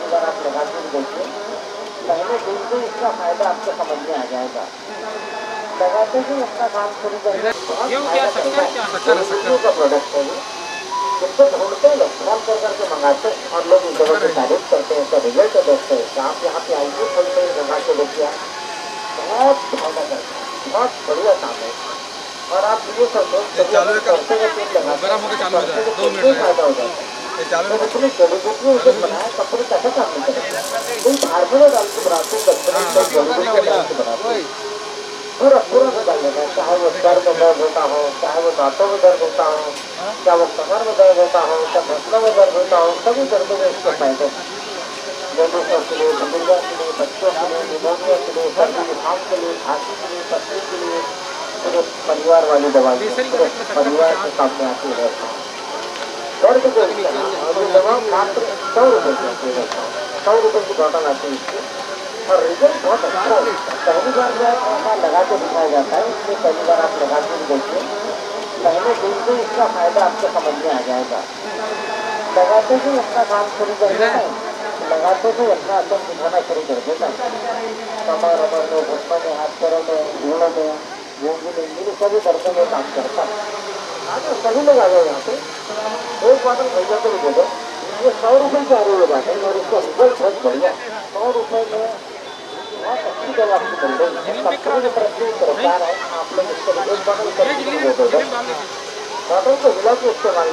पहली बार आप लगा के देखिए, पहले दिन से इसका फायदा आपको समझ में आ जाएगा। लगाते ही अपना काम शुरू करेंगे, बहुत फायदा का प्रोडक्ट है ये। जिनको ढूंढते हैं लोग फोन कर करके मंगाते हैं और लोग इस जगह की तारीफ करते हैं, इसका रिजल्ट देखते हैं। आप यहाँ पे आइए, थोड़ी देर लगा के देखिए, बहुत फायदा करता है, बहुत बढ़िया काम है। और आप ये सोचो चालू है, करते हुए तेल लगाते गरम होकर चालू हो जाए, 2 मिनट में फायदा हो जाता है। चालू तो इसमें जड़ी उसे बनाया, कंपनी कैसे काम नहीं करेगा? कोई फार्मूला डाल के बनाते हैं, कंपनी डाल के बनाते हैं, पूरा पूरा निकाल लेना है। चाहे वो सर में दर्द होता हो, चाहे वो दांतों में दर्द होता हो, चाहे वो कमर में दर्द होता हो, चाहे घुटनों में दर्द होता हो, सभी दर्दों में इसके फायदे हैं। लेडीजों के लिए, बुजुर्गों के लिए, बच्चों के लिए, निमोनिया के लिए, सर्दी जुकाम के लिए, खांसी के लिए, पथरी के लिए, पूरे परिवार वाली दवाई पूरे परिवार के सामने आती है। दर्द के और ये दवा मात्र 100 रुपये की है, 100 रुपये की बॉटल आती है इसकी, और रिजल्ट बहुत अच्छा है। पहली बार जो ऐसा लगा के दिखाया जाता है, इसलिए पहली बार आप लगा के देखिए, पहले दिन से इसका फायदा आपको समझ में आ जाएगा। लगाते ही अपना काम शुरू कर देता है, लगाते ही अपना असर दिखाना शुरू कर देता है। कमर अमर में, घुटनों में, हाथ पैरों में, रीढ़ों में, गूंगी में, इन सभी दर्दों में काम करता है। आज सभी लोग आ गए यहाँ पे, एक बॉटल भैया को भी दे दो, ये 100 रुपये की आ रही है बॉटल, और इसका रिजल्ट बहुत बढ़िया। 100 रुपये में बहुत अच्छी दवा आपको मिल रही है। कंपनी की तरफ से सरकार है, आप लोग इसको एक बॉटल बॉटल को हिला के इस्तेमाल